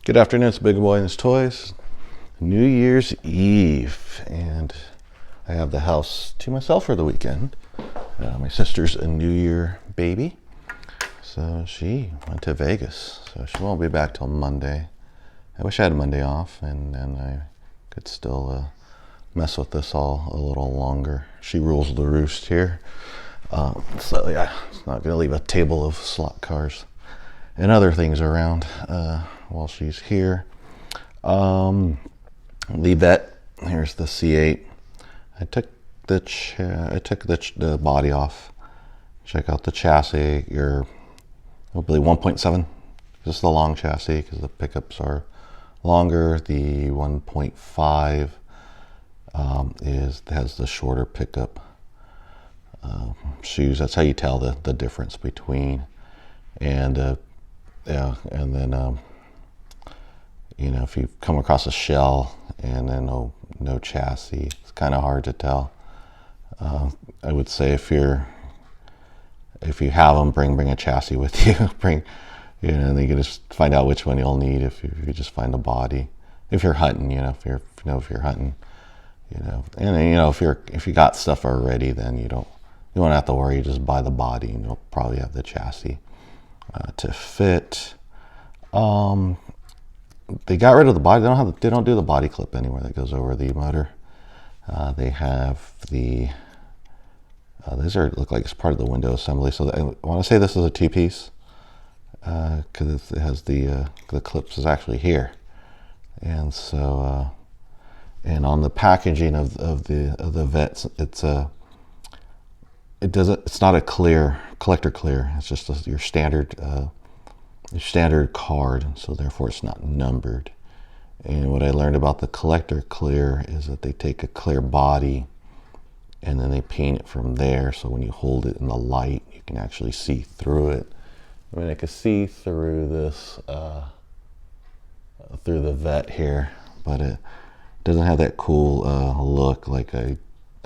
Good afternoon, it's Big Boy and his Toys. New Year's Eve, and I have the house to myself for the weekend. My sister's a New Year baby, so she went to Vegas, so she won't be back till Monday. I wish I had Monday off, and then I could still mess with this all a little longer. She rules the roost here, so yeah, it's not going to leave a table of slot cars and other things around while she's here. The vette, here's the C8. I took the body off. Check out the chassis. Your hopefully 1.7. This is the long chassis because the pickups are longer. The 1.5 has the shorter pickup shoes. That's how you tell the difference between. And yeah, and then you know, if you come across a shell and then no chassis, it's kind of hard to tell. I would say if you have them, bring a chassis with you. And you can just find out which one you'll need if you just find a body. If you're hunting, if you're hunting, and if you got stuff already, then you won't have to worry. You just buy the body, and you'll probably have the chassis to fit. They got rid of the body. They don't do the body clip anymore that goes over the motor. They have the these look like it's part of the window assembly. So I want to say this is a two-piece because it has the clips is actually here, and so and on the packaging of the vets, it's not a collector clear. It's just your standard card, so therefore it's not numbered. And what I learned about the collector clear is that they take a clear body and then they paint it from there, so when you hold it in the light you can actually see through it. I mean, I could see through this through the vette here, but it doesn't have that cool look like I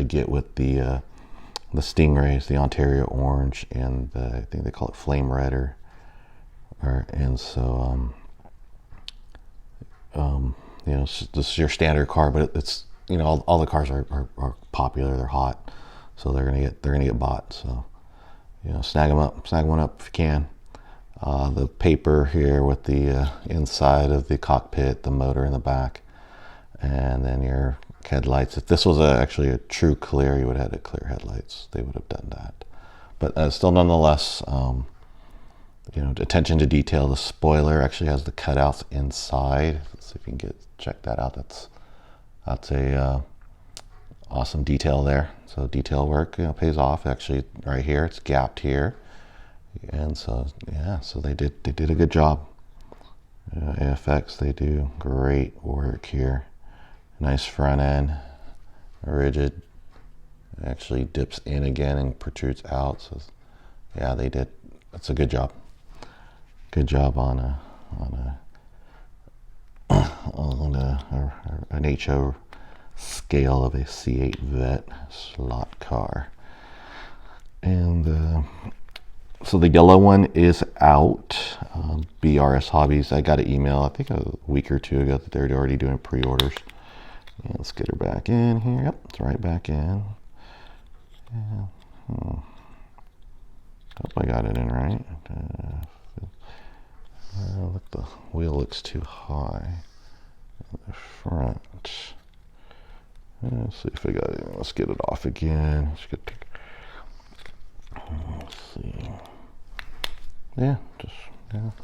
get with the Stingrays, the Ontario orange, and I think they call it flame red and so this is your standard car, but it's all the cars are popular, they're hot, so they're gonna get bought. So snag one up if you can. The paper here with the inside of the cockpit, the motor in the back, and then your headlights. If this was actually a true clear, you would have had clear headlights. They would have done that, but still nonetheless. Attention to detail. The spoiler actually has the cutouts inside. Let's see if you can check that out. That's a awesome detail there. So detail work pays off. Actually, right here it's gapped here, and so yeah, so they did a good job. AFX, they do great work here. Nice front end, rigid. It actually dips in again and protrudes out. So yeah, they did. That's a good job. Good job on an HO scale of a C8 vette slot car. And so the yellow one is out. BRS Hobbies, I got an email I think a week or two ago that they're already doing pre-orders. Yeah, let's get her back in here. Yep, it's right back in. Yeah. Hope I got it in right. Look, the wheel looks too high in the front. Let's see if I got it. Let's get it off again. Let's see. Yeah,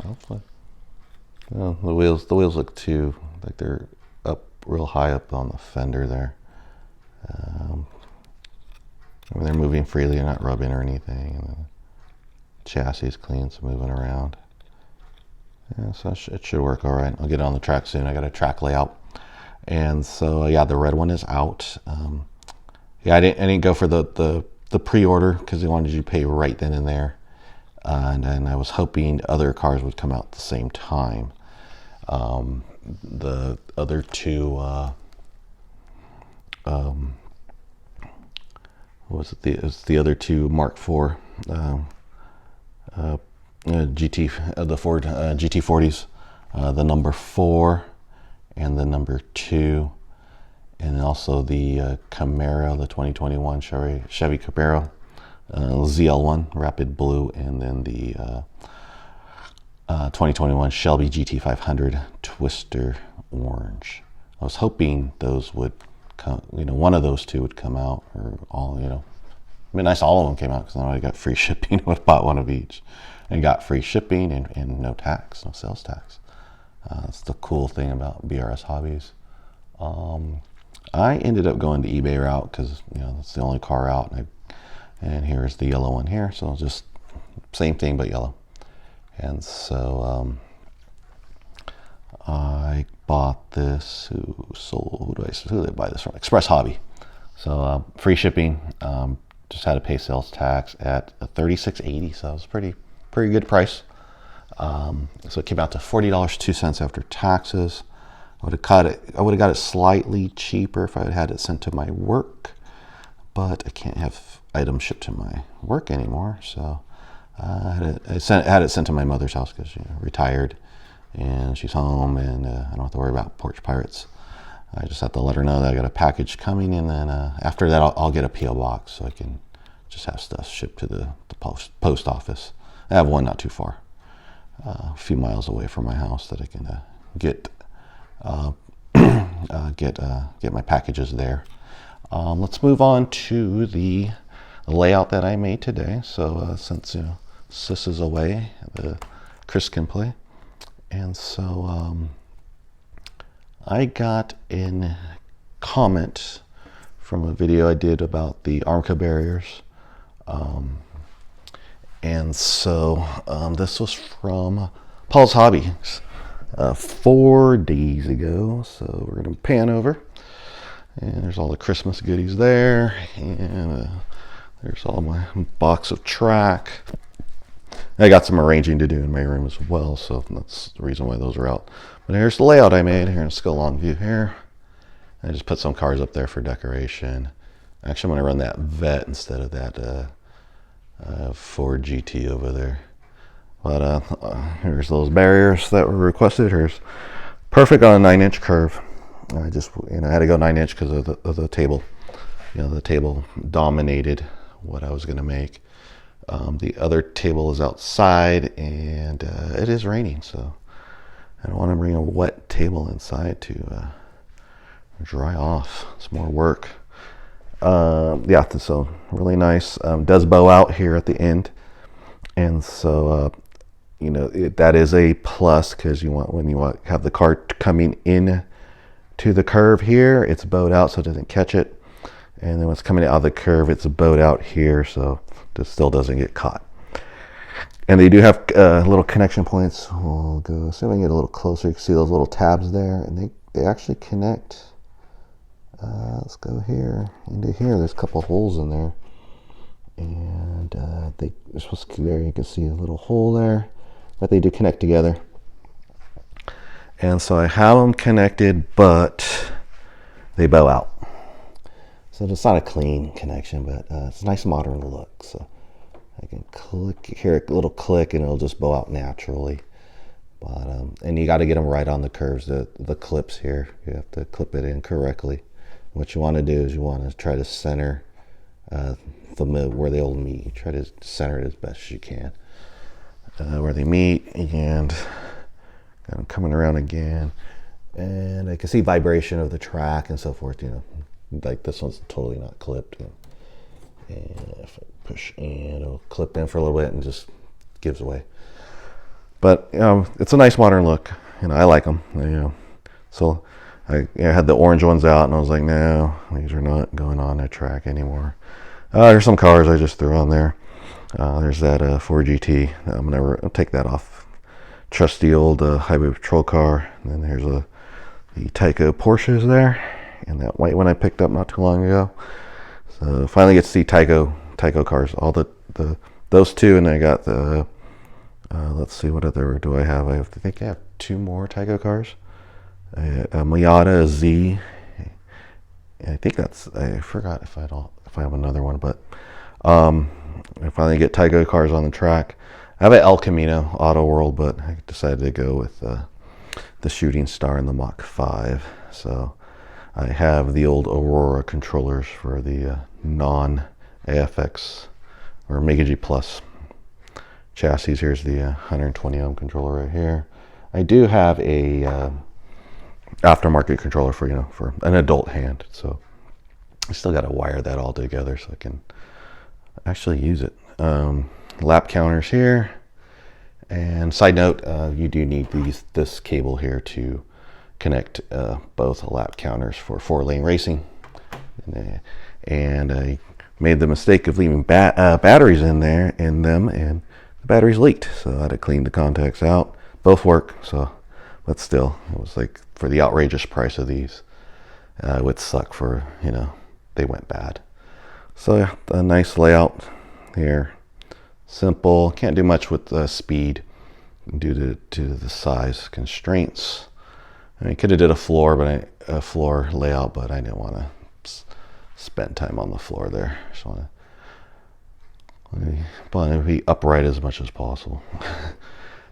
hopefully. Well, the wheels look too like they're up real high up on the fender there. They're moving freely, they're not rubbing or anything. And the chassis is clean, so moving around. Yeah, so it should work all right. I'll get it on the track soon. I got a track layout, and so yeah, the red one is out. Yeah, I didn't go for the pre-order because they wanted you to pay right then and there, and then I was hoping other cars would come out at the same time. The other two, what was it? It was the other two Mark IV. The Ford GT40s the number 4 and the number 2, and also the Camaro, the 2021 Chevy Camaro, ZL1 Rapid Blue, and then the 2021 Shelby GT500 Twister Orange. I was hoping those would come, one of those two would come out, or all, it'd be nice all of them came out, because then I got free shipping. I would have bought one of each and got free shipping and no tax, no sales tax. That's the cool thing about BRS Hobbies. I ended up going the eBay route because that's the only car out, and here's the yellow one here, so just same thing but yellow. And so I bought this. Who did I buy this from? Express Hobby. So free shipping. Just had to pay sales tax at $36.80, so it was pretty good price. So it came out to $40.02 after taxes. I would have got it slightly cheaper if I had had it sent to my work, but I can't have items shipped to my work anymore. So I had it sent to my mother's house because she's retired and she's home, and I don't have to worry about porch pirates. I just have to let her know that I got a package coming, and then after that I'll get a PO box so I can just have stuff shipped to the post office. I have one not too far, a few miles away from my house, that I can get my packages there. Let's move on to the layout that I made today. So since Sis is away, Chris can play, and so I got a comment from a video I did about the Armco barriers. And so this was from Paul's Hobbies 4 days ago. So we're going to pan over, and there's all the Christmas goodies there, and there's all my box of track. I got some arranging to do in my room as well, so that's the reason why those are out. But here's the layout I made here in Skull Long View here. I just put some cars up there for decoration. Actually, I'm going to run that Vette instead of that Ford GT over there. But here's those barriers that were requested. Here's perfect on a 9-inch curve. I just I had to go 9-inch because of the table. The table dominated what I was going to make. The other table is outside, and it is raining, so I don't want to bring a wet table inside to dry off. It's more work. Yeah, so really nice. Does bow out here at the end, and so that is a plus, because when you have the car coming in to the curve here, it's bowed out so it doesn't catch it, and then when it's coming out of the curve, it's bowed out here so it still doesn't get caught. And they do have little connection points. We'll go see if I can get a little closer. You can see those little tabs there, and they actually connect. Let's go here into here. There's a couple holes in there, and they're supposed to. There you can see a little hole there, but they do connect together. And so I have them connected, but they bow out. So it's not a clean connection, but it's a nice modern look. So I can hear a little click, and it'll just bow out naturally. But and you got to get them right on the curves. The clips here, you have to clip it in correctly. What you want to do is you want to try to center where they all meet. You try to center it as best as you can where they meet, and I'm coming around again, and I can see vibration of the track and so forth. Like this one's totally not clipped, and if I push in, it'll clip in for a little bit and just gives away. But it's a nice modern look. I like them. So I had the orange ones out, and I was like, no, these are not going on a track anymore. There's some cars I just threw on there. There's that Ford GT. I'll take that off. Trusty old highway patrol car. And then there's the Tyco Porsches there, and that white one I picked up not too long ago. So finally get to see Tyco cars. All those two, and I got the let's see, what other do I have? I think I have 2 more Tyco cars. A Miata Z. I think I forgot if I have another one, but I finally get Tyco cars on the track. I have an El Camino Auto World, but I decided to go with the Shooting Star and the Mach 5. So I have the old Aurora controllers for the non-AFX or Mega G Plus chassis. Here's the 120 ohm controller right here. I do have a aftermarket controller for, for an adult hand. So I still got to wire that all together so I can actually use it. Lap counters here. And side note, you do need this cable here to connect both lap counters for 4-lane racing. And I made the mistake of leaving batteries in them, and the batteries leaked. So I had to clean the contacts out. Both work, but still, it was like for the outrageous price of these, it would suck for, they went bad. So yeah, a nice layout here. Simple, can't do much with the speed due to the size constraints. I could have did a floor layout, but I didn't want to spend time on the floor there. Just want to be upright as much as possible.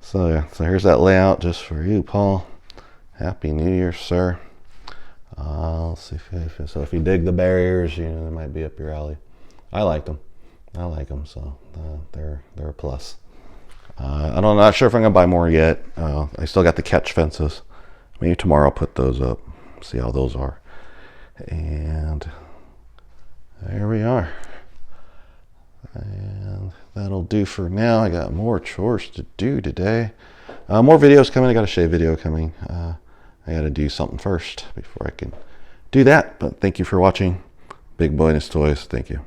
So yeah, so here's that layout just for you, Paul. Happy New Year, sir. Let's see if you dig the barriers, they might be up your alley. I like them, so they're a plus. I'm not sure if I'm gonna buy more yet. I still got the catch fences. Maybe tomorrow I'll put those up, see how those are. And there we are. And that'll do for now. I got more chores to do today. More videos coming. I got a shave video coming. I got to do something first before I can do that. But thank you for watching. Big Boy and His Toys. Thank you.